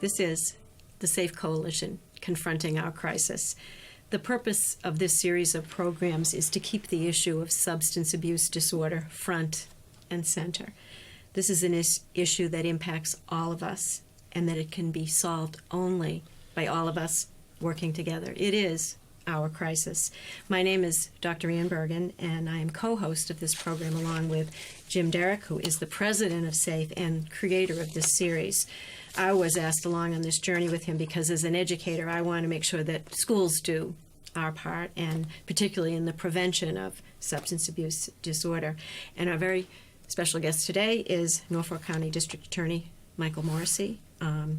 This is the SAFE Coalition, Confronting Our Crisis. The purpose of this series of programs is to keep the issue of substance abuse disorder front and center. This is an issue that impacts all of us, and that it can be solved only by all of us working together. It is our crisis. My name is Dr. Ann Bergen, and I am co-host of this program along with Jim Derrick, who is the president of SAFE and creator of this series. I was asked along on this journey with him because as an educator, I want to make sure that schools do our part, and particularly in the prevention of substance abuse disorder. And our very special guest today is Norfolk County District Attorney Michael Morrissey.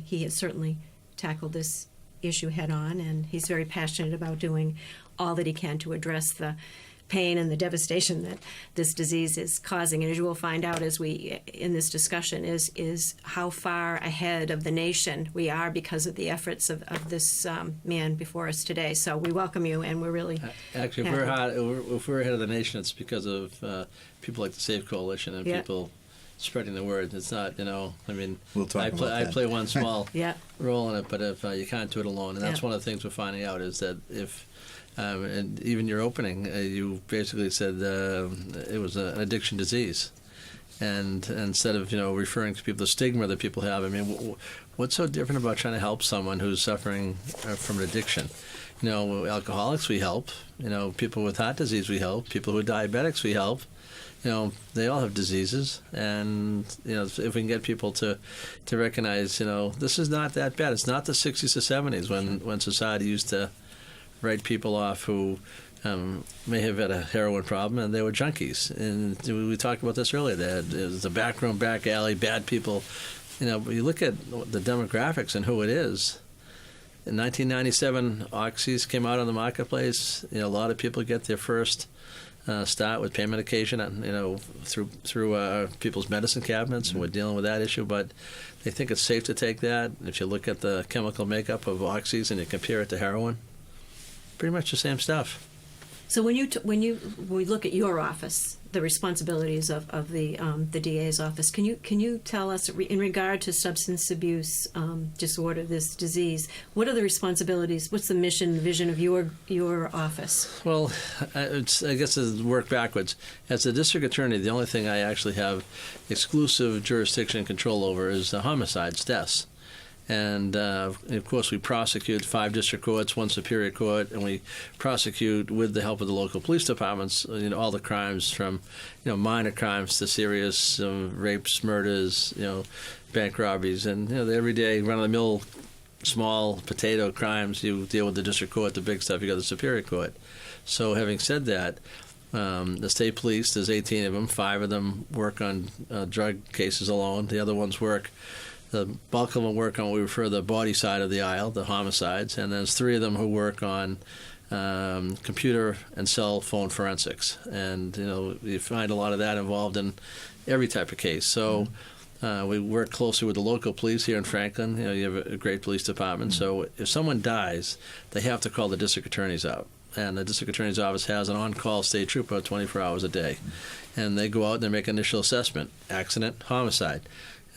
He has certainly tackled this issue head on, and he's very passionate about doing all that he can to address the pain and the devastation that this disease is causing. And as you will find out as we in this discussion is how far ahead of the nation we are because of the efforts of this man before us today. So we welcome you, and we're really actually if we're ahead of the nation, it's because of people like the SAFE Coalition and people spreading the word. It's not, we'll talk about that. I play one small role in it, but if you can't do it alone, and that's one of the things we're finding out is that if and even your opening, you basically said it was an addiction disease, and instead of referring to people the stigma that people have, what's so different about trying to help someone who's suffering from an addiction? Alcoholics we help, people with heart disease we help, people who are diabetics we help. They all have diseases, and if we can get people to recognize, this is not that bad. It's not the 60s or 70s when society used to write people off who may have had a heroin problem and they were junkies. And we talked about this earlier. It was the back room, back alley, bad people. But you look at the demographics and who it is. In 1997, oxys came out on the marketplace. A lot of people get their first start with pain medication, through people's medicine cabinets, and we're dealing with that issue. But they think it's safe to take that. If you look at the chemical makeup of oxys and you compare it to heroin, pretty much the same stuff. So when we look at your office, the responsibilities of the DA's office, can you tell us in regard to substance abuse disorder, this disease, what are the responsibilities? What's the mission, vision of your office? Well, I guess it's work backwards. As the district attorney, the only thing I actually have exclusive jurisdiction and control over is the homicides, deaths. And, of course, we prosecute 5 district courts, 1 superior court, and we prosecute with the help of the local police departments, all the crimes from, minor crimes to serious rapes, murders, bank robberies. And, the everyday run-of-the-mill small potato crimes, you deal with the district court. The big stuff, you go to the superior court. So having said that, the state police, there's 18 of them. 5 of them work on drug cases alone. The other ones the bulk of them work on what we refer to the body side of the aisle, the homicides, and there's 3 of them who work on computer and cell phone forensics. And, you find a lot of that involved in every type of case. So we work closely with the local police here in Franklin. You have a great police department. So if someone dies, they have to call the district attorneys out. And the district attorney's office has an on-call state trooper 24 hours a day. And they go out and they make an initial assessment, accident, homicide.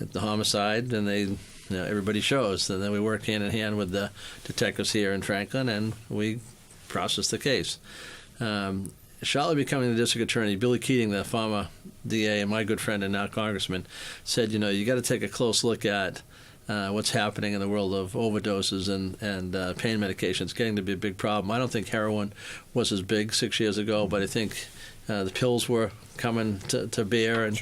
At the homicide, and everybody shows. And then we work hand in hand with the detectives here in Franklin, and we process the case. Shortly becoming the district attorney, Billy Keating, the former DA and my good friend and now congressman, said, you got to take a close look at what's happening in the world of overdoses and pain medications. Getting to be a big problem. I don't think heroin was as big 6 years ago, but I think the pills were coming to bear, and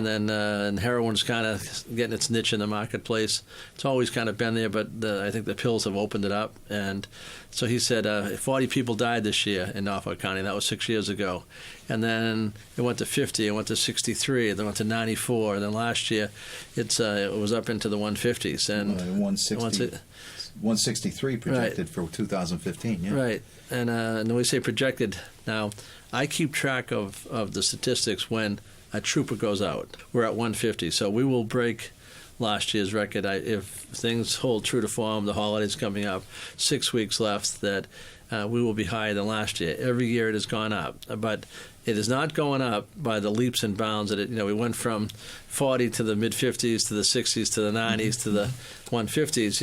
then and heroin's kind of getting its niche in the marketplace. It's always kind of been there, but I think the pills have opened it up. And so he said 40 people died this year in Norfolk County. That was 6 years ago. And then it went to 50, it went to 63, then went to 94, and then last year it was up into the 150s. And 163 projected for 2015, yeah. Right. And then we say projected. Now, I keep track of the statistics when a trooper goes out. We're at 150, so we will break last year's record. If things hold true to form, the holidays coming up, 6 weeks left, that we will be higher than last year. Every year it has gone up. But It is not going up by the leaps and bounds that we went from 40 to the mid-50s to the 60s to the 90s to the 150s.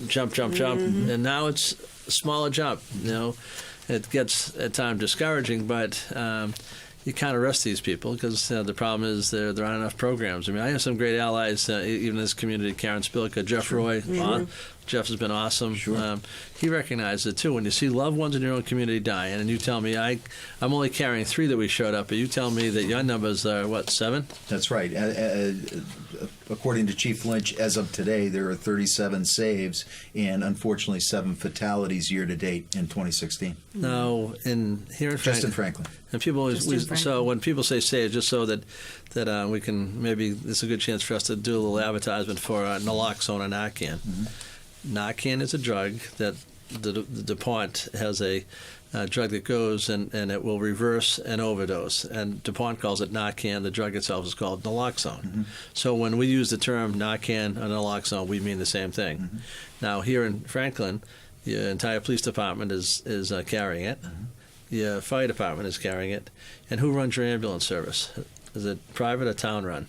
Jump, and now it's a smaller jump. It gets at times discouraging, but you can't arrest these people because the problem is there aren't enough programs. I have some great allies, even in this community. Karen Spilka, Jeff Roy. Jeff has been awesome. Sure. He recognized it too. When you see loved ones in your own community dying, and you tell me I'm only carrying 3 that we showed up, but you tell me that your numbers are 7? That's right. According to Chief Lynch, as of today, there are 37 saves and unfortunately 7 fatalities year to date in 2016. Now, here in Franklin. And people always, so when people say saves, just so that we can maybe this is a good chance for us to do a little advertisement for naloxone and Narcan. Mm-hmm. Narcan is a drug that the DuPont has a drug that goes and it will reverse an overdose. And DuPont calls it Narcan. The drug itself is called naloxone. Mm-hmm. So when we use the term Narcan or naloxone, we mean the same thing. Mm-hmm. Now, here in Franklin, the entire police department is carrying it. Mm-hmm. The fire department is carrying it. And who runs your ambulance service? Is it private or town run?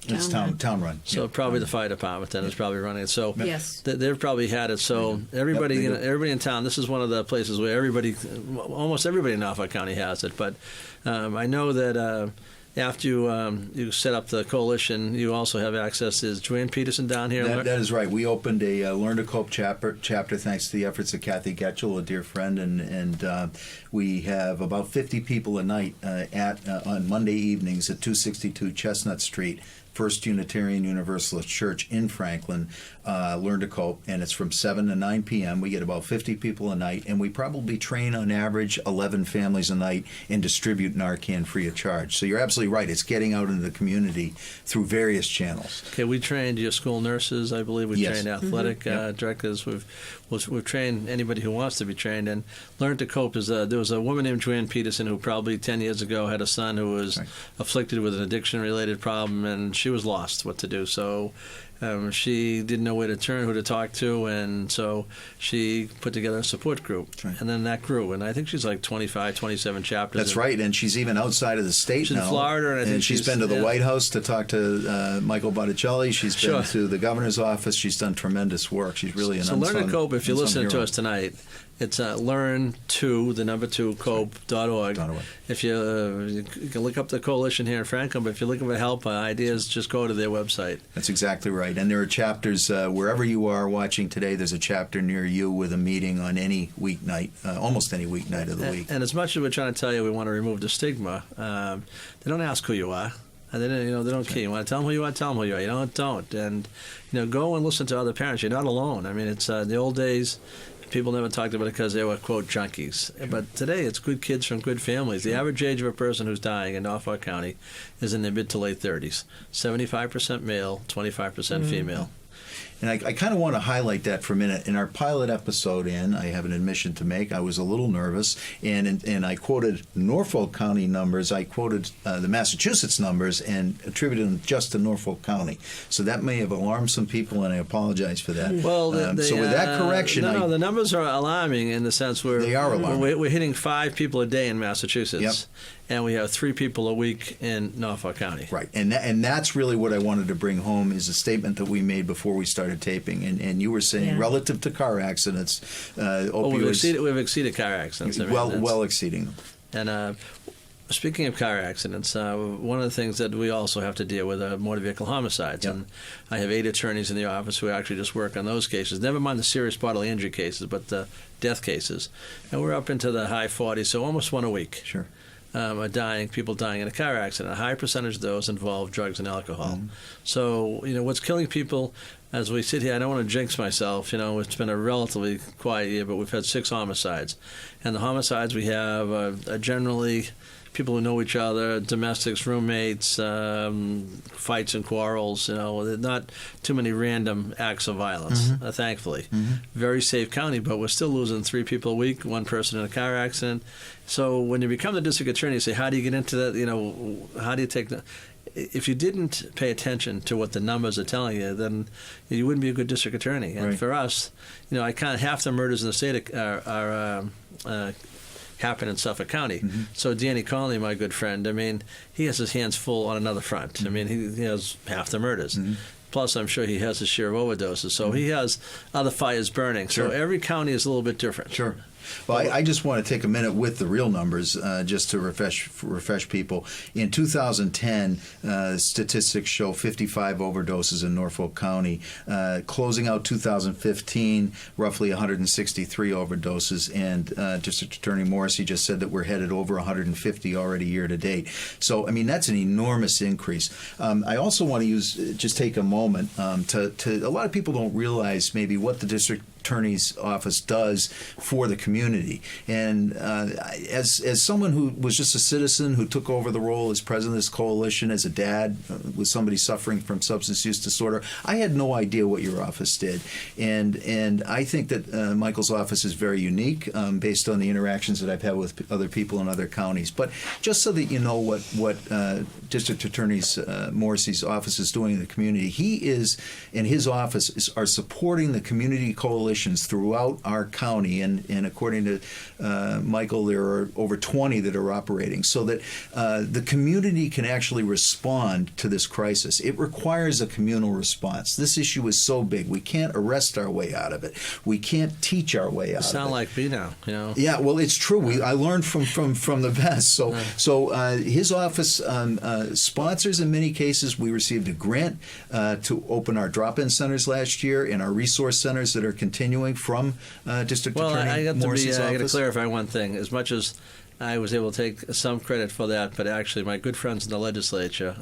It's town run. So probably the fire department then is probably running it. So yes. They've probably had it. So everybody in town, this is one of the places where almost everybody in Norfolk County has it. But I know that after you set up the coalition, you also have access. Is Joanne Peterson down here? That is right. We opened a Learn to Cope chapter thanks to the efforts of Kathy Getchell, a dear friend, and we have about 50 people a night on Monday evenings at 262 Chestnut Street, First Unitarian Universalist Church in Franklin, Learn to Cope, and it's from 7 to 9 p.m. We get about 50 people a night, and we probably train on average 11 families a night and distribute Narcan free of charge. So you're absolutely right. It's getting out into the community through various channels. Okay, we trained your school nurses, I believe. We trained athletic directors. We've trained anybody who wants to be trained. And Learn to Cope is there was a woman named Joanne Peterson who probably 10 years ago had a son who was afflicted with an addiction-related problem, and she was lost what to do. So she didn't know where to turn, who to talk to, and so she put together a support group. And then that grew, and I think she's like 25, 27 chapters. That's right, and she's even outside of the state she's now. In Florida, and I think she's been to the White House to talk to Michael Botticelli. She's been to the governor's office. She's done tremendous work. She's really an unsung hero. So Learn to Cope, if you're listening to us tonight, it's learn2cope.org. If you can look up the coalition here in Franklin, but if you're looking for help, ideas, just go to their website. That's exactly right. And there are chapters, wherever you are watching today, there's a chapter near you with a meeting on any weeknight, almost any weeknight of the week. And as much as we're trying to tell you we want to remove the stigma, they don't ask who you are. And they don't care. You want to tell them who you are, tell them who you are. You don't. And, go and listen to other parents. You're not alone. I mean, it's the old days. People never talked about it because they were, quote, junkies. But today it's good kids from good families. The average age of a person who's dying in Norfolk County is in their mid to late 30s. 75% male, 25% female. And I kind of want to highlight that for a minute. In our pilot episode, I have an admission to make. I was a little nervous, and I quoted Norfolk County numbers. I quoted the Massachusetts numbers and attributed them just to Norfolk County. So that may have alarmed some people, and I apologize for that. Well, so with that correction... the numbers are alarming in the sense where... They are alarming. We're hitting 5 people a day in Massachusetts. Yep. And we have 3 people a week in Norfolk County. Right, and that's really what I wanted to bring home is a statement that we made before we started taping, and you were saying relative to car accidents, opioids... we've exceeded car accidents. Well exceeding them. And speaking of car accidents, one of the things that we also have to deal with are motor vehicle homicides. Yep. And I have 8 attorneys in the office who actually just work on those cases. Never mind the serious bodily injury cases, but the death cases. And we're up into the high 40s, so almost one a week. Sure. People dying in a car accident. A high percentage of those involve drugs and alcohol. Mm-hmm. So, what's killing people as we sit here, I don't want to jinx myself. It's been a relatively quiet year, but we've had 6 homicides. And the homicides we have are generally people who know each other, domestics, roommates, fights and quarrels. Not too many random acts of violence, thankfully. Mm-hmm. Very safe county, but we're still losing 3 people a week, 1 person in a car accident. So when you become the district attorney, you say, how do you get into that? How do you take the... If you didn't pay attention to what the numbers are telling you, then you wouldn't be a good district attorney. And for us, half the murders in the state are happen in Suffolk County. Mm-hmm. So Danny Conley, my good friend, I mean, he has his hands full on another front. Mm-hmm. I mean, he has half the murders. Plus, I'm sure he has his share of overdoses. So he has other fires burning. Sure. So every county is a little bit different. Sure. Well, I just want to take a minute with the real numbers just to refresh people. In 2010, statistics show 55 overdoses in Norfolk County. Closing out 2015, roughly 163 overdoses, and District Attorney Morrissey just said that we're headed over 150 already year to date. So, I mean, that's an enormous increase. I also want to just take a moment to a lot of people don't realize maybe what the District Attorney's Office does for the community. And as someone who was just a citizen who took over the role as president of this coalition, as a dad with somebody suffering from substance use disorder, I had no idea what your office did. And I think that Michael's office is very unique based on the interactions that I've had with other people in other counties. But just so that you know what District Attorney Morrissey's office is doing in the community, he is and his office are supporting the community coalitions throughout our county, and according to Michael, there are over 20 that are operating, so that the community can actually respond to this crisis. It requires a communal response. This issue is so big, we can't arrest our way out of it. We can't teach our way out of it. Sound like me now, you know. Yeah, well, it's true. I learned from the best. So his office sponsors in many cases. We received a grant to open our drop-in centers last year and our resource centers that are continuing from District Attorney Morrissey's office. I got to clarify one thing. As much as I was able to take some credit for that, but actually my good friends in the legislature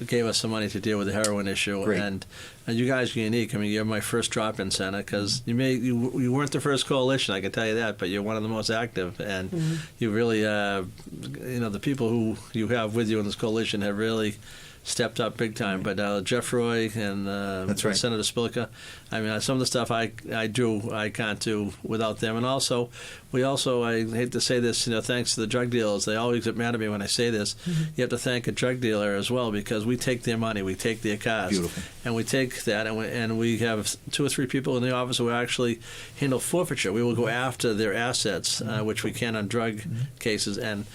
gave us some money to deal with the heroin issue. Great. And you guys are unique. I mean, you're my first drop-in center because you weren't the first coalition, I can tell you that, but you're one of the most active. And you really, the people who you have with you in this coalition have really stepped up big time. But Jeff Roy and That's right. Senator Spilka, I mean, some of the stuff I can't do without them. And also, I hate to say this, thanks to the drug dealers, they always get mad at me when I say this. You have to thank a drug dealer as well, because we take their money, we take their cars. Beautiful. And we take that, and we have 2 or 3 people in the office who actually handle forfeiture. We will go after their assets, which we can on drug cases, and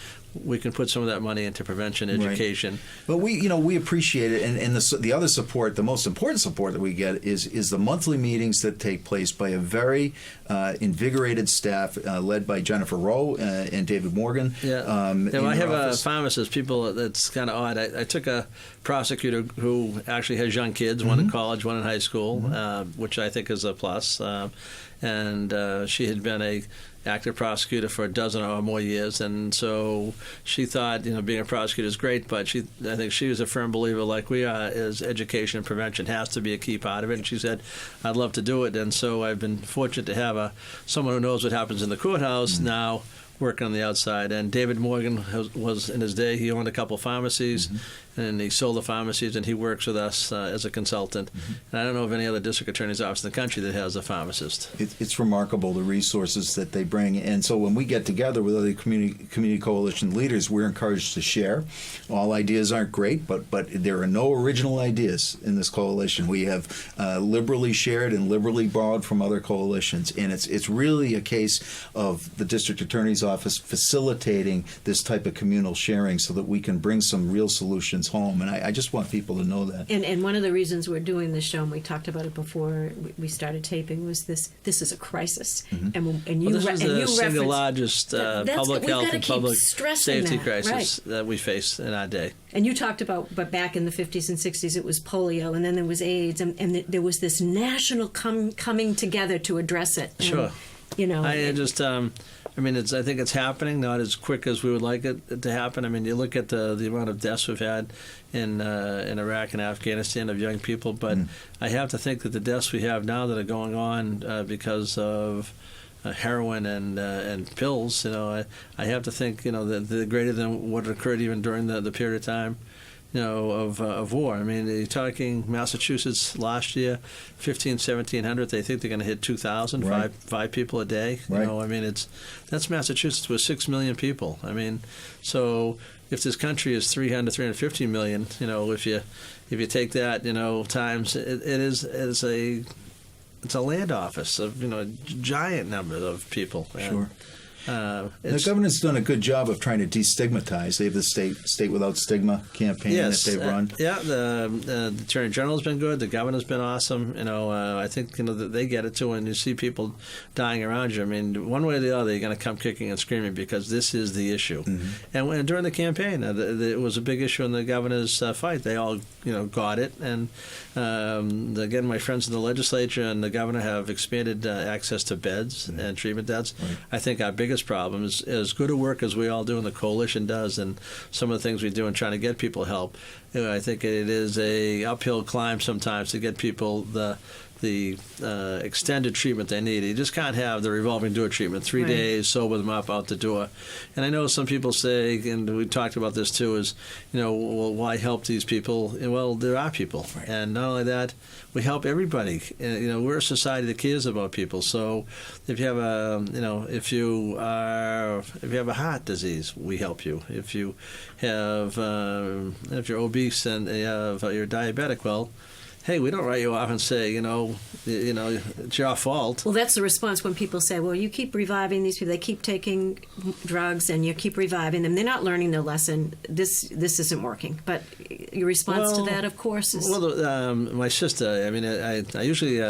we can put some of that money into prevention, education. But we appreciate it, and the other support, the most important support that we get is the monthly meetings that take place by a very invigorated staff led by Jennifer Rowe and David Morgan. Yeah, I have a pharmacist. People, that's kind of odd. I took a prosecutor who actually has young kids, one in college, one in high school, which I think is a plus. And she had been a active prosecutor for a dozen or more years, and so she thought, being a prosecutor is great, but I think she was a firm believer, like we are, is education and prevention has to be a key part of it. And she said, "I'd love to do it." And so I've been fortunate to have someone who knows what happens in the courthouse now working on the outside. And David Morgan was in his day, he owned a couple pharmacies, and he sold the pharmacies, and he works with us as a consultant. And I don't know of any other district attorney's office in the country that has a pharmacist. It's remarkable, the resources that they bring. And so when we get together with other community coalition leaders, we're encouraged to share. All ideas aren't great, but there are no original ideas in this coalition. We have liberally shared and liberally borrowed from other coalitions. And it's really a case of the district attorney's office facilitating this type of communal sharing so that we can bring some real solutions home. And I just want people to know that. And one of the reasons we're doing this show, and we talked about it before we started taping, was this is a crisis. And you This is the single referenced largest public health and public safety crisis right. that we face in our day. And you talked about, but back in the 50s and 60s, it was polio, and then there was AIDS, and there was this national coming together to address it. And, Sure. I I think it's happening, not as quick as we would like it to happen. I mean, you look at the amount of deaths we've had in Iraq and Afghanistan of young people, but I have to think that the deaths we have now that are going on because of heroin and pills, I have to think, that they're greater than what occurred even during the period of time, of war. I mean, you're talking Massachusetts last year, 1,700. They think they're going to hit 2,000, Right. five people a day. Right. I mean, that's Massachusetts with 6 million people. I mean, so if this country is 350 million, if you take that, times, it's a land office of, giant number of people. Sure. The governor's done a good job of trying to destigmatize. They have the State Without Stigma campaign that they've run. The Attorney General's been good. The governor's been awesome. I think that they get it too. When you see people dying around you, I mean, one way or the other, you're going to come kicking and screaming because this is the issue. And during the campaign, it was a big issue in the governor's fight. They all got it. And again, my friends in the legislature and the governor have expanded access to beds and treatment beds. Right. I think our biggest problem is as good a work as we all do and the coalition does and some of the things we do in trying to get people help. I think it is a uphill climb sometimes to get people the extended treatment they need. You just can't have the revolving door treatment, 3 days, sober them up, out the door. And I know some people say, and we talked about this too, is, well, why help these people? Well, there are people. Right. And not only that, we help everybody. We're a society that cares about people. So if you have if you have a heart disease, we help you. If you have, if you're obese and you're diabetic, well, hey, we don't write you off and say, it's your fault. Well, that's the response when people say, well, you keep reviving these people. They keep taking drugs and you keep reviving them. They're not learning their lesson. This isn't working. But your response to that, of course, is... Well, my sister, I usually,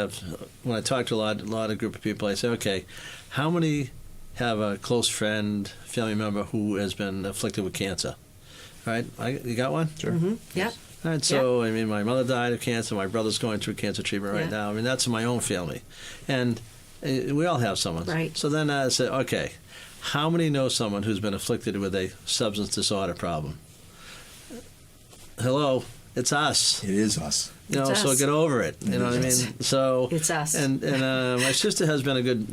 when I talk to a lot of group of people, I say, okay, how many have a close friend, family member who has been afflicted with cancer? All right? You got one? Sure. Mm-hmm. Yeah. All right, so, my mother died of cancer. My brother's going through cancer treatment right now. That's in my own family. And we all have someone. Right. So then I said, okay, how many know someone who's been afflicted with a substance disorder problem? Hello, it's us. It is us. So get over it. You know what I mean? So it's us. And my sister has been a good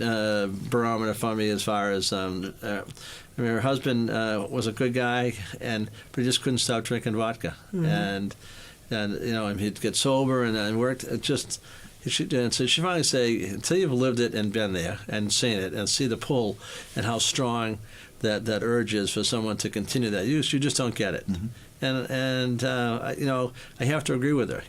barometer for me as far as her husband was a good guy, but he just couldn't stop drinking vodka, and he'd get sober and worked. And so she finally say, until you've lived it and been there and seen it and see the pull and how strong that urge is for someone to continue that use, you just don't get it. And I have to agree with her.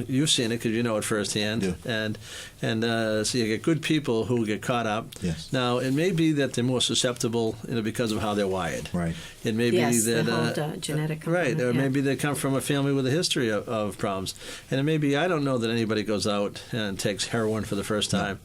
You've seen it because you know it firsthand. Yeah. And so you get good people who get caught up. Yes. Now, it may be that they're more susceptible, because of how they're wired. Right. It may be that the whole genetic component. Right, or maybe they come from a family with a history of problems. And it may be, I don't know that anybody goes out and takes heroin for the first time.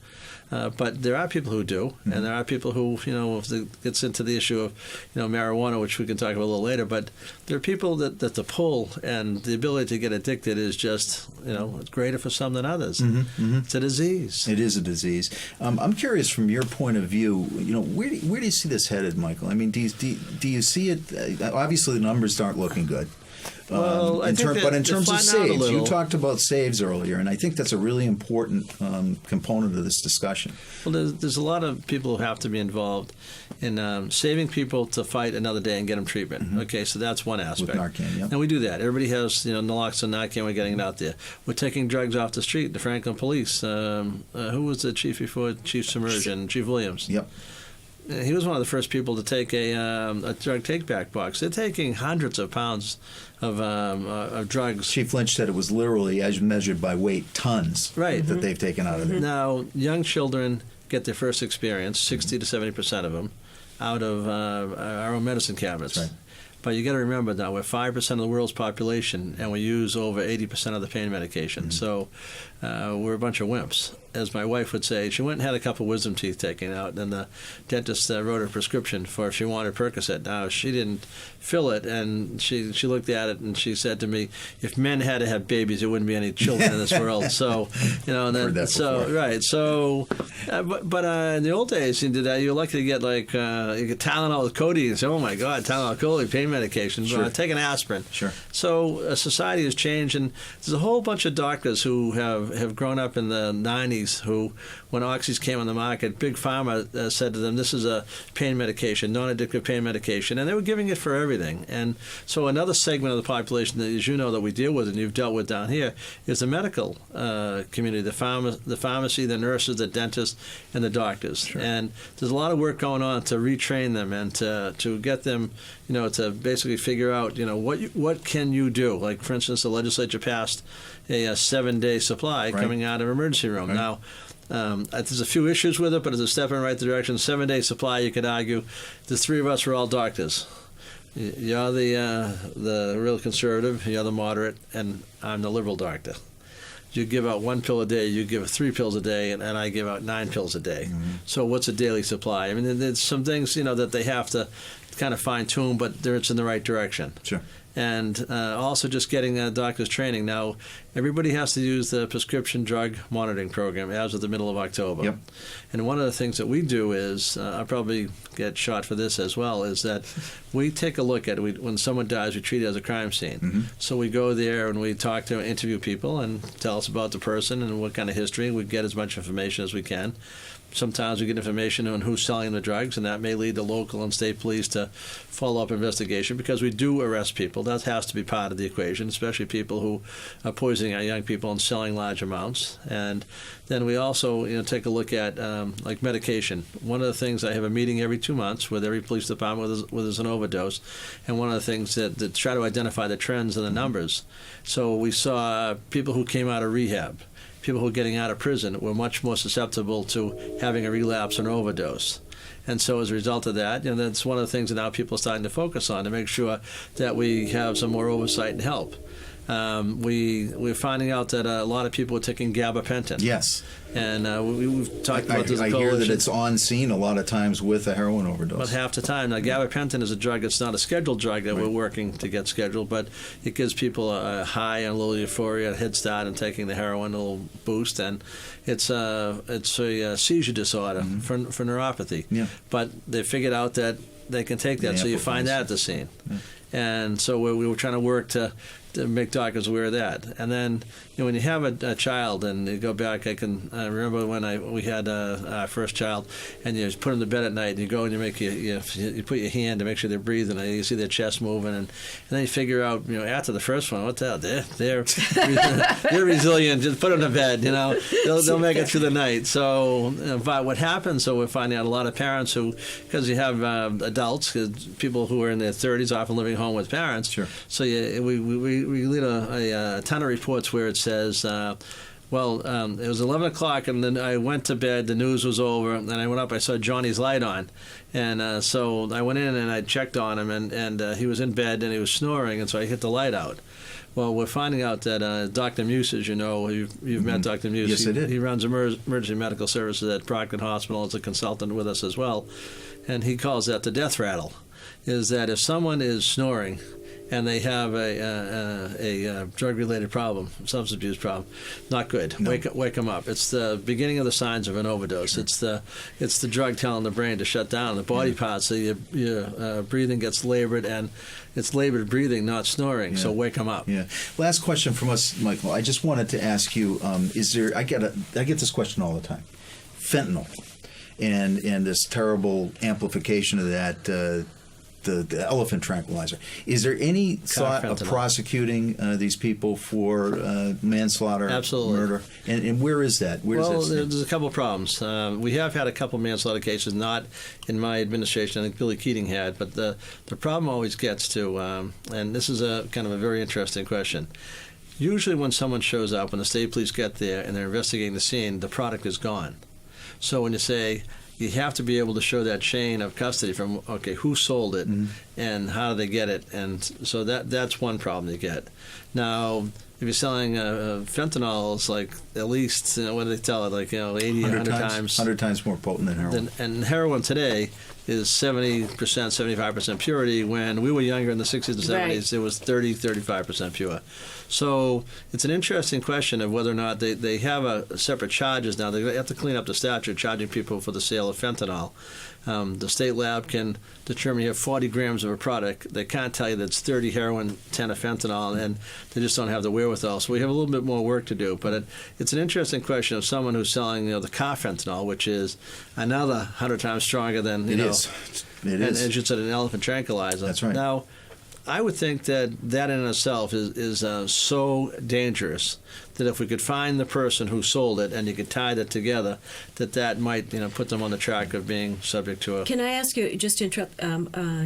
But there are people who do, and there are people who, if it gets into the issue of, marijuana, which we can talk about a little later, but there are people that the pull and the ability to get addicted is just, it's greater for some than others. It's a disease. It is a disease. I'm curious from your point of view, where do you see this headed, Michael? I mean, do you see it? Obviously, the numbers aren't looking good. Well, in terms of saves, you talked about saves earlier, and I think that's a really important component of this discussion. Well, there's a lot of people who have to be involved in saving people to fight another day and get them treatment. Okay, so that's one aspect. With Narcan, yeah. And we do that. Everybody has, naloxone, Narcan, we're getting it out there. We're taking drugs off the street. The Franklin Police, who was the chief before? Chief Submersion, Chief Williams. Yep. He was one of the first people to take a drug take-back box. They're taking hundreds of pounds of drugs. Chief Lynch said it was literally, as measured by weight, tons that they've taken out of there. Now, young children get their first experience, 60 to 70% of them, out of our own medicine cabinets. That's right. But you got to remember now, we're 5% of the world's population, and we use over 80% of the pain medication. So we're a bunch of wimps. As my wife would say, she went and had a couple wisdom teeth taken out, and the dentist wrote her a prescription for if she wanted Percocet. Now, she didn't fill it, and she looked at it, and she said to me, if men had to have babies, there wouldn't be any children in this world. So, and then, heard that before. Right. So, but in the old days, you were lucky to get, you get Tylenol with codeine. And say, oh, my God, Tylenol with codeine, pain medication. Sure. Take an aspirin. Sure. So society has changed, and there's a whole bunch of doctors who have grown up in the 90s who, when oxys came on the market, Big Pharma said to them, this is a pain medication, non-addictive pain medication, and they were giving it for everything. And so another segment of the population that, as you know, that we deal with and you've dealt with down here is the medical community, the pharmacy, the nurses, the dentists, and the doctors. Sure. And there's a lot of work going on to retrain them and to get them, to basically figure out, what can you do? Like, for instance, the legislature passed a 7-day supply coming out of emergency room. Right. Now, There's a few issues with it, but it's a step in the right direction. 7-day supply, you could argue. The three of us are all doctors. You're the real conservative, you're the moderate, and I'm the liberal doctor. You give out 1 pill a day, you give 3 pills a day, and I give out 9 pills a day. Mm-hmm. So what's a daily supply? I mean, there's some things, that they have to kind of fine-tune, but it's in the right direction. Sure. And also just getting doctor's training. Now, everybody has to use the prescription drug monitoring program as of the middle of October. Yep. And one of the things that we do is, I'll probably get shot for this as well, is that we take a look at it. When someone dies, we treat it as a crime scene. Mm-hmm. So we go there and we talk to, interview people and tell us about the person and what kind of history. We get as much information as we can. Sometimes we get information on who's selling the drugs, and that may lead the local and state police to follow up investigation, because we do arrest people. That has to be part of the equation, especially people who are poisoning our young people and selling large amounts. And then we also take a look at like medication. One of the things, I have a meeting every 2 months with every police department where there's an overdose, and one of the things that try to identify the trends and the numbers. So we saw people who came out of rehab, people who are getting out of prison, were much more susceptible to having a relapse or an overdose. And so as a result of that, that's one of the things that now people are starting to focus on, to make sure that we have some more oversight and help. We're finding out that a lot of people are taking gabapentin. Yes. And we've talked about this. I hear that it's on scene a lot of times with a heroin overdose. But half the time. Now, gabapentin is a drug. It's not a scheduled drug that we're working to get scheduled, but it gives people a high and a little euphoria, a head start, and taking the heroin, a little boost. And it's a seizure disorder for neuropathy. Yeah. But they figured out that they can take that, so you find that at the scene. Yeah. And so we were trying to work to make doctors aware of that. And then, when you have a child, and you go back, I can remember when we had our first child, and you put them to bed at night, and you go and you put your hand to make sure they're breathing, and you see their chest moving, and then you figure out, after the first one, what the hell, they're resilient. Just put them to bed, they'll make it through the night. So, but what happens? So we're finding out a lot of parents who, because you have adults, people who are in their 30s, often living home with parents. Sure. So we lead a ton of reports where it says, it was 11 o'clock, and then I went to bed, the news was over, and I went up, I saw Johnny's light on. And so I went in and I checked on him, and he was in bed and he was snoring, and so I hit the light out. Well, we're finding out that Dr. Muse, as you know, you've met Dr. Muse. Yes, I did. He runs emergency medical services at Proctor Hospital as a consultant with us as well, and he calls that the death rattle, is that if someone is snoring and they have a drug-related problem, substance abuse problem, not good. No. Wake them up. It's the beginning of the signs of an overdose. Sure. It's the drug telling the brain to shut down. The body parts, so your breathing gets labored, and it's labored breathing, not snoring. Yeah. So wake them up. Yeah. Last question from us, Michael. I just wanted to ask you: I get this question all the time. Fentanyl, and this terrible amplification of that. The elephant tranquilizer. Is there any thought of prosecuting these people for manslaughter, Absolutely. Murder? And where is that? There's a couple of problems. We have had a couple of manslaughter cases, not in my administration. I think Billy Keating had, but the problem always gets to, and this is a kind of a very interesting question. Usually when someone shows up, when the state police get there and they're investigating the scene, the product is gone. So when you say, you have to be able to show that chain of custody from, who sold it and how did they get it. And so that's one problem you get. Now, if you're selling fentanyl, it's like at least, what do they tell it, 80, 100 times. 100 times more potent than heroin. And heroin today is 70%, 75% purity. When we were younger in the 60s and 70s, it was 30, 35% pure. So it's an interesting question of whether or not they have separate charges now. They have to clean up the statute charging people for the sale of fentanyl. The state lab can determine you have 40 grams of a product. They can't tell you that it's 30 heroin, 10 of fentanyl, and they just don't have the wherewithal. So we have a little bit more work to do. But it's an interesting question of someone who's selling the car fentanyl, which is another 100 times stronger than, It is. As you said, an elephant tranquilizer. That's right. Now, I would think that in itself is so dangerous that if we could find the person who sold it and you could tie that together, that might put them on the track of being subject to a... Can I ask you, just to interrupt,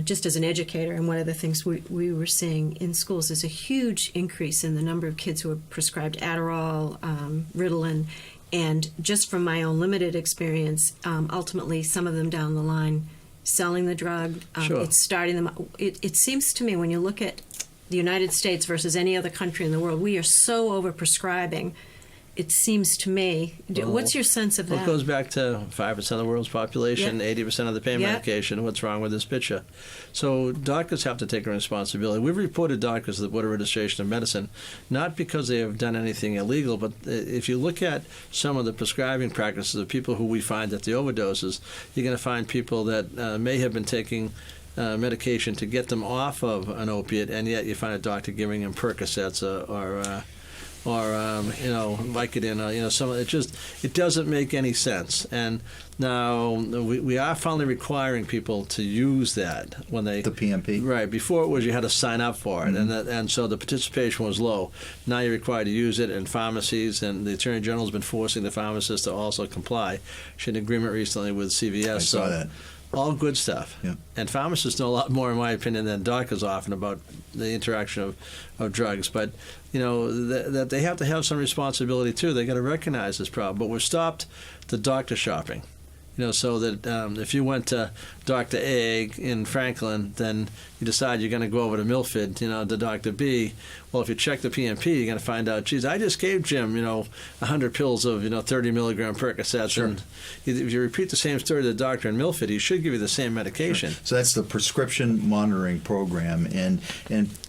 just as an educator, and one of the things we were seeing in schools is a huge increase in the number of kids who are prescribed Adderall, Ritalin, And just from my own limited experience, ultimately, some of them down the line selling the drug, Sure. it's starting them. It seems to me when you look at the United States versus any other country in the world, we are so overprescribing. It seems to me. What's your sense of Well, that? it goes back to 5% of the world's population, Yeah. 80% of the pain Yeah. medication. What's wrong with this picture? So doctors have to take a responsibility. We've reported doctors to the Board of Registration of Medicine, not because they have done anything illegal, but if you look at some of the prescribing practices of people who we find at the overdoses, you're going to find people that may have been taking medication to get them off of an opiate, and yet you find a doctor giving them Percocets or Vicodin, some of it. It doesn't make any sense. And now we are finally requiring people to use that when they The PMP. Right. Before it was you had to sign up for it, and so the participation was low. Now you're required to use it in pharmacies, and the Attorney General has been forcing the pharmacists to also comply. She had an agreement recently with CVS. I saw that. All good stuff. Yeah. And pharmacists know a lot more, in my opinion, than doctors often about the interaction of drugs. But, that they have to have some responsibility, too. They got to recognize this problem. But we've stopped the doctor shopping. So that if you went to Dr. A in Franklin, then you decide you're going to go over to Milford, to Dr. B. Well, if you check the PMP, you're going to find out, geez, I just gave Jim, 100 pills of, 30 milligram Percocets. Sure. And if you repeat the same story to the doctor in Milford, he should give you the same medication. Sure. So that's the prescription monitoring program, and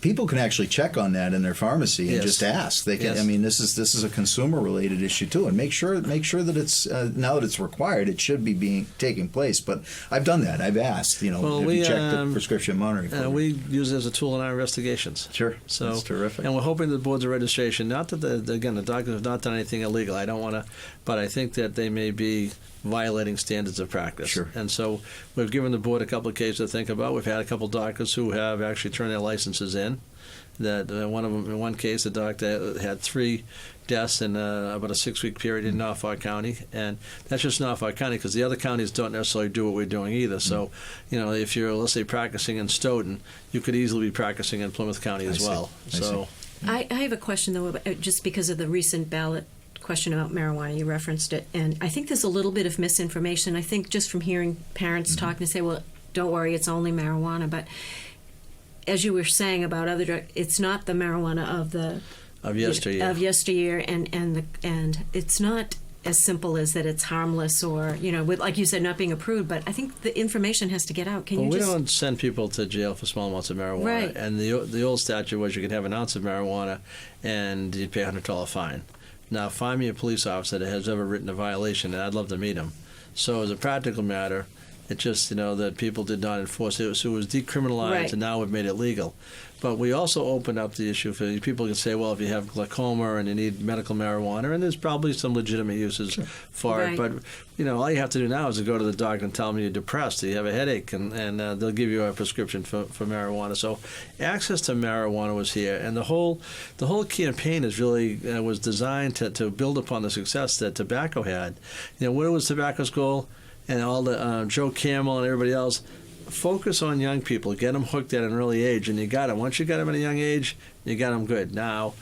people can actually check on that in their pharmacy and Yes. just ask. They can. Yes. I mean, this is a consumer related issue too, and make sure that it's now that it's required, it should be taking place. But I've done that. I've asked. Well, have we you checked the prescription monitoring program? we use it as a tool in our investigations. Sure. So That's terrific. And we're hoping the boards of registration, not that the doctors have not done anything illegal. I don't want to, but I think that they may be violating standards of practice. Sure. And so we've given the board a couple of cases to think about. We've had a couple of doctors who have actually turned their licenses in. That one of them, in one case, the doctor had 3 deaths in about a 6-week period in Norfolk County, and that's just Norfolk County because the other counties don't necessarily do what we're doing either. So, if you're, let's say, practicing in Stoughton, you could easily be practicing in Plymouth County as well. I see. I have a question, though, just because of the recent ballot question about marijuana. You referenced it, and I think there's a little bit of misinformation. I think just from hearing parents talk and say, well, don't worry, it's only marijuana. But as you were saying about other drugs, it's not the marijuana of yesteryear, and it's not as simple as that it's harmless or, with, like you said, not being approved. But I think the information has to get out. We don't send people to jail for small amounts of marijuana. Right. And the old statute was you could have an ounce of marijuana and you'd pay a $100 fine. Now, find me a police officer that has ever written a violation, and I'd love to meet him. So as a practical matter, it's just, that people did not enforce it. So it was decriminalized, Right. and now we've made it legal. But we also opened up the issue for people can say, well, if you have glaucoma and you need medical marijuana, and there's probably some legitimate uses for Right. it. But, all you have to do now is to go to the doctor and tell them you're depressed, or you have a headache, and they'll give you a prescription for marijuana. So access to marijuana was here. And the whole campaign is really was designed to build upon the success that tobacco had. What was tobacco's goal? And all the Joe Camel and everybody else, focus on young people, get them hooked at an early age, and you got them. Once you got them at a young age, you got them good. Now,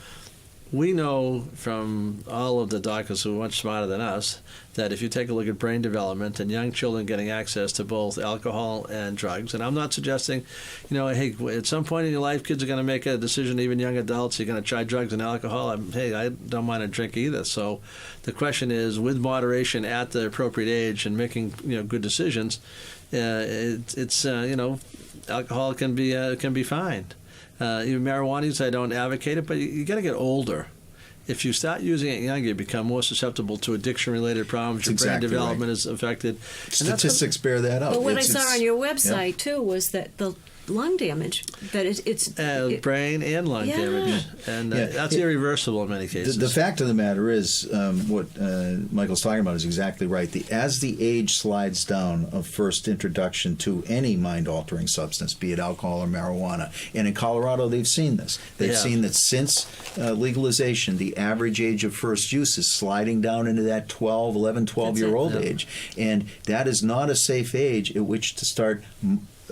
we know from all of the doctors who are much smarter than us that if you take a look at brain development and young children getting access to both alcohol and drugs, and I'm not suggesting, hey, at some point in your life, kids are going to make a decision, even young adults, you're going to try drugs and alcohol. I don't mind a drink either. So the question is, with moderation at the appropriate age and making good decisions, alcohol can be fine. Even marijuana use, I don't advocate it, but you got to get older. If you start using it younger, you become more susceptible to addiction-related problems. Your brain development is affected. Statistics bear that out. But what I saw on your website, too, was that the lung damage, that it's brain and lung damage, and that's irreversible in many cases. The fact of the matter is, what Michael's talking about is exactly right. As the age slides down of first introduction to any mind-altering substance, be it alcohol or marijuana, and in Colorado they've seen this. They've seen that since legalization, the average age of first use is sliding down into that 12-year-old age, and that is not a safe age at which to start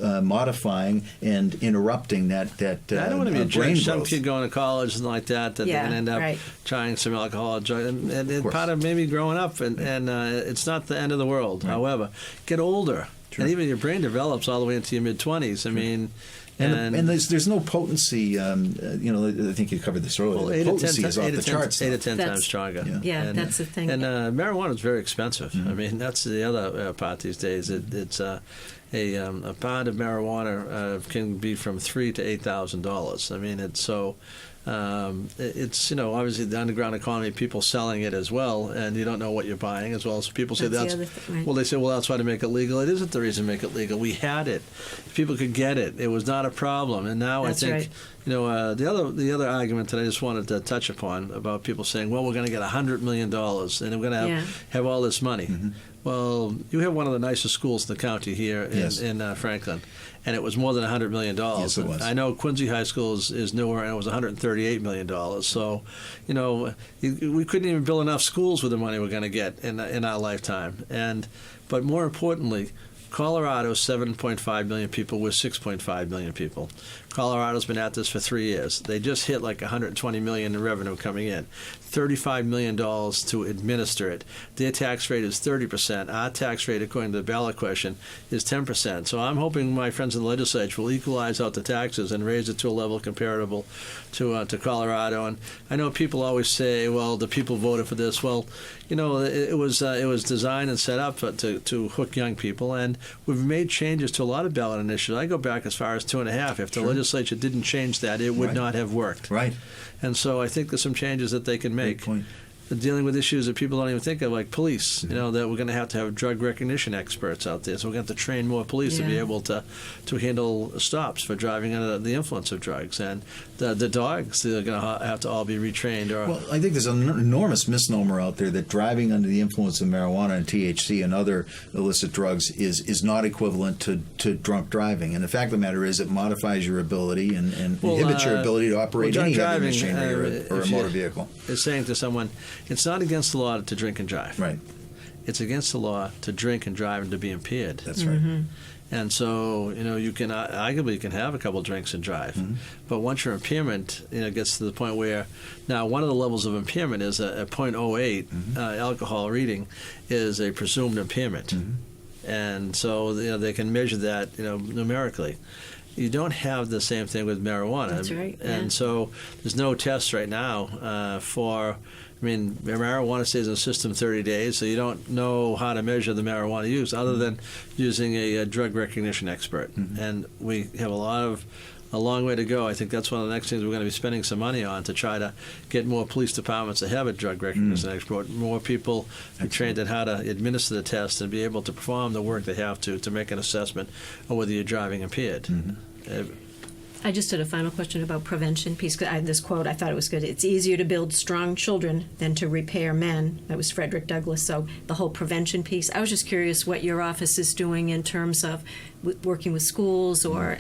modifying and interrupting that I don't want to be a brain judge. Some growth. kid going to college and like that they can end up right. trying some alcohol, and course. part of maybe growing up, and it's not the end of the world. Right. However, get older, Sure. and even your brain develops all the way into your mid-20s. I mean. And there's no potency. I think you covered this earlier. Well, the 8 to 10 potency is off the charts. 8 to now. 10 times stronger. Yeah, And, that's the thing. And marijuana is very expensive. I mean, that's the other part these days. It's a pound of marijuana can be from $3,000 to $8,000. I mean, it's so. It's obviously the underground economy, people selling it as well, and you don't know what you're buying as well. So people say That's that's the other thing, right. well, they say, well, that's why to make it legal. It isn't the reason to make it legal. We had it. People could get it. It was not a problem. And now That's I think right. the other argument that I just wanted to touch upon about people saying, well, we're going to get $100 million and we're going to have all this money. Mm-hmm. Well, you have one of the nicest schools in the county here in Franklin, and it was more than $100 million. Yes, it was. I know Quincy High School is newer, and it was $138 million. So, we couldn't even build enough schools with the money we're going to get in our lifetime. But more importantly, Colorado's 7.5 million people. We're 6.5 million people. Colorado's been at this for 3 years. They just hit like $120 million in revenue coming in, $35 million to administer it. Their tax rate is 30%. Our tax rate, according to the ballot question, is 10%. So I'm hoping my friends in the legislature will equalize out the taxes and raise it to a level comparable to Colorado. And I know people always say, well, the people voted for this. Well, it was designed and set up to hook young people, and we've made changes to a lot of ballot initiatives. I go back as far as 2.5. If the legislature didn't change that, it would not have worked. Right. And so I think there's some changes that they can make. Great point. Dealing with issues that people don't even think of, like police, that we're going to have drug recognition experts out there. So we're going to have to train more police to be able to handle stops for driving under the influence of drugs. And the dogs, they're going to have to all be retrained. Well, I think there's an enormous misnomer out there that driving under the influence of marijuana and THC and other illicit drugs is not equivalent to drunk driving. And the fact of the matter is it modifies your ability and inhibits your ability to operate any heavy machinery or a motor vehicle. It's saying to someone, it's not against the law to drink and drive. Right. It's against the law to drink and drive and to be impaired. That's right. And so, you can arguably you can have a couple drinks and drive. But once your impairment, gets to the point where, now one of the levels of impairment is a 0.08 alcohol reading is a presumed impairment. And so, they can measure that, numerically. You don't have the same thing with marijuana. That's right. And so there's no tests right now marijuana stays in the system 30 days, so you don't know how to measure the marijuana use other than using a drug recognition expert. And we have a long way to go. I think that's one of the next things we're going to be spending some money on to try to get more police departments to have a drug recognition expert, more people be trained in how to administer the test and be able to perform the work they have to make an assessment of whether you're driving impaired. I just had a final question about prevention piece. This quote, I thought it was good. It's easier to build strong children than to repair men. That was Frederick Douglass. So the whole prevention piece. I was just curious what your office is doing in terms of working with schools or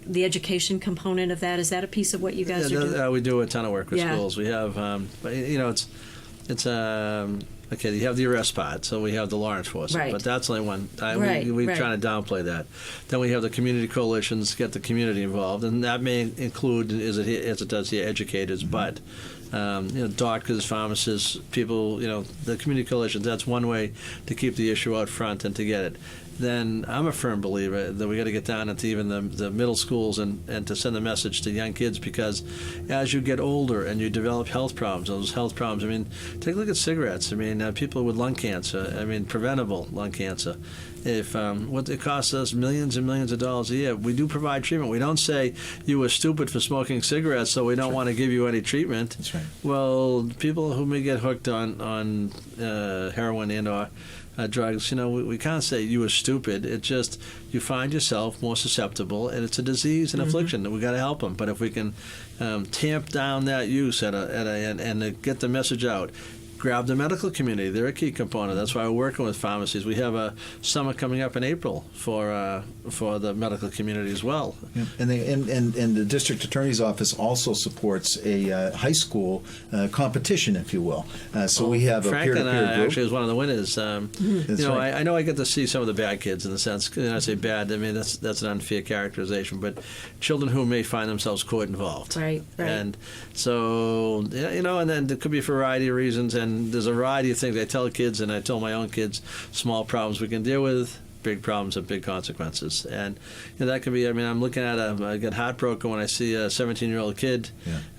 the education component of that. Is that a piece of what you guys are doing? We do a ton of work with schools. We have, okay, you have the arrest part, so we have the law enforcement, Right. but that's only one. Right, We're right. trying to downplay that. Then we have the community coalitions, get the community involved, and that may include, as it does here, educators, but doctors, pharmacists, people, the community coalitions, that's one way to keep the issue out front and to get it. Then I'm a firm believer that we got to get down into even the middle schools and to send a message to young kids, because as you get older and you develop health problems, take a look at cigarettes. People with lung cancer, preventable lung cancer. If what it costs us millions and millions of dollars a year, we do provide treatment. We don't say you were stupid for smoking cigarettes, so we don't want to give you any treatment. That's right. Well, people who may get hooked on heroin and/or drugs, we can't say you were stupid. It's just you find yourself more susceptible, and it's a disease and affliction that we got to help them. But if we can tamp down that use and get the message out, grab the medical community. They're a key component. That's why we're working with pharmacies. We have a summit coming up in April for the medical community as well. Yeah. And the district attorney's office also supports a high school competition, if you will. So we have a Franklin peer-to-peer group. actually is one of the winners. That's right. I know I get to see some of the bad kids in the sense. When I say bad, I mean that's an unfair characterization. But children who may find themselves court involved. Right. And so and then there could be a variety of reasons. And there's a variety of things I tell kids, and I tell my own kids, small problems we can deal with. Big problems have big consequences, and that could be. I mean, I'm looking at I get heartbroken when I see a 17-year-old kid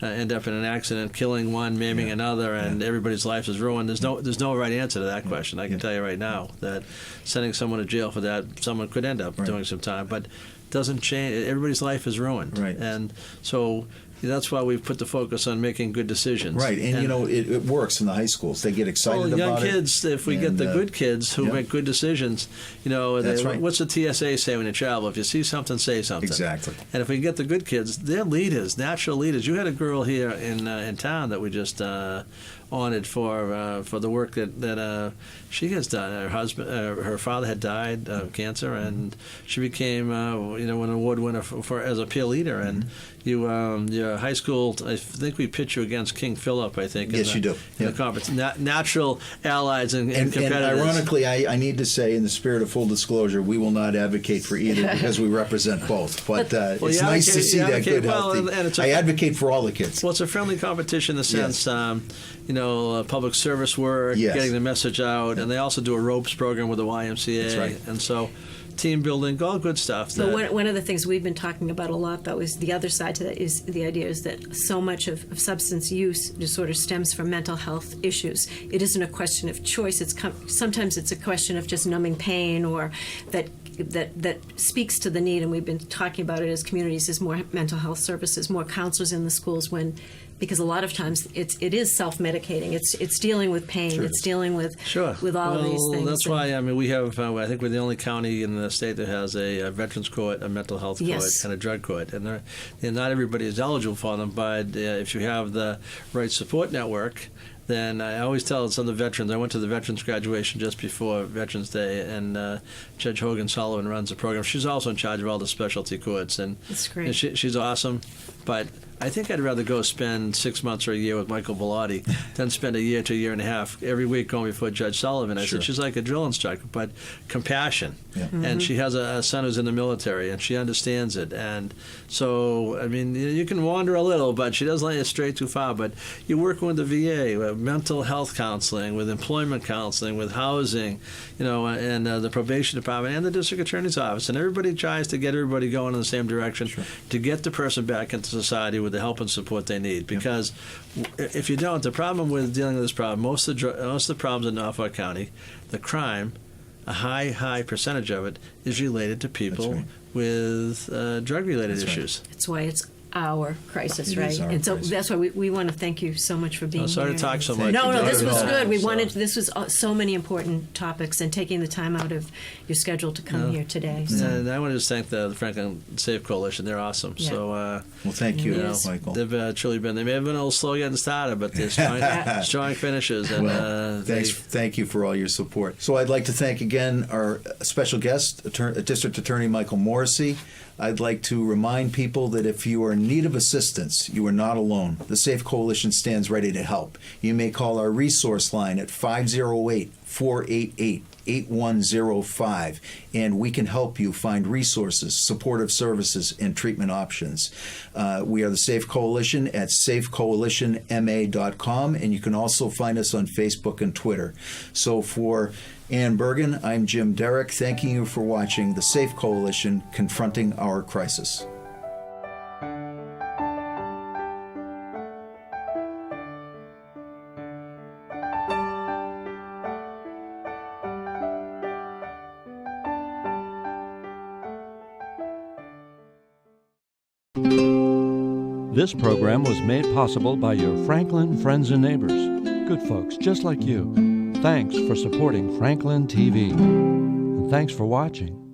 end up in an accident, killing one, maiming another, and everybody's life is ruined. There's no right answer to that question. I can tell you right now that sending someone to jail for that, someone could end up doing some time, but it doesn't change. Everybody's life is ruined, and so. That's why we've put the focus on making good decisions. Right, and it works in the high schools. They get excited about it. Young kids, if we get the good kids who make good decisions, That's right. What's the TSA say when you travel? If you see something, say something. Exactly. And if we get the good kids, they're leaders, natural leaders. You had a girl here in town that we just honored for the work that she has done. Her husband, her father had died of cancer, and she became an award winner for as a peer leader. And your high school, I think we pitch you against King Philip. I think. Yes, you do. In the conference, natural allies and competitors. And ironically, I need to say, in the spirit of full disclosure, we will not advocate for either because we represent both. But it's nice to see that good, healthy. I advocate for all the kids. Well, it's a friendly competition in the sense. Public service work, getting the message out, and they also do a ropes program with the YMCA. That's right. And so team building, all good stuff. So one of the things we've been talking about a lot, though, is the other side to that is the idea is that so much of substance use disorder stems from mental health issues. It isn't a question of choice. Sometimes it's a question of just numbing pain, or that speaks to the need, and we've been talking about it as communities, is more mental health services, more counselors in the schools, because a lot of times it is self-medicating. It's dealing with pain. Sure. It's dealing with all of these things. That's why we have. I think we're the only county in the state that has a veterans court, a mental health court, and a drug court. And not everybody is eligible for them. But if you have the right support network, then I always tell some of the veterans. I went to the veterans graduation just before Veterans Day, and Judge Hogan Sullivan runs the program. She's also in charge of all the specialty courts, and that's great. And she's awesome. But I think I'd rather go spend 6 months or a year with Michael Bellotti than spend a year to a year and a half every week going before Judge Sullivan. I said, she's like a drill instructor, but compassion. Yeah. Mm-hmm. And she has a son who's in the military, and she understands it. And so, you can wander a little, but she doesn't let you stray too far. But you're working with the VA, with mental health counseling, with employment counseling, with housing, and the probation department and the district attorney's office. And everybody tries to get everybody going in the same direction to get the person back into society with the help and support they need. Because if you don't, the problem with dealing with this problem, most of the problems in Norfolk County, the crime, a high percentage of it is related to people with drug-related issues. That's why it's our crisis, It right? is our And so crisis. that's why we want to thank you so much for being here. Sorry to talk so much. No, this was good. So- This was so many important topics, and taking the time out of your schedule to come here today. So. And I want to just thank the Franklin Safe Coalition. They're awesome. Yeah. So, well, thank you, Michael. They've truly been. They may have been a little slow getting started, but they're strong finishes. And thank you for all your support. So I'd like to thank again our special guest, District Attorney Michael Morrissey. I'd like to remind people that if you are in need of assistance, you are not alone. The Safe Coalition stands ready to help. You may call our resource line at 508-488-8105, and we can help you find resources, supportive services, and treatment options. We are the Safe Coalition at safecoalitionma.com, and you can also find us on Facebook and Twitter. So for Ann Bergen, I'm Jim Derrick, thanking you for watching the Safe Coalition Confronting Our Crisis. This program was made possible by your Franklin friends and neighbors, good folks just like you. Thanks for supporting Franklin TV. And thanks for watching.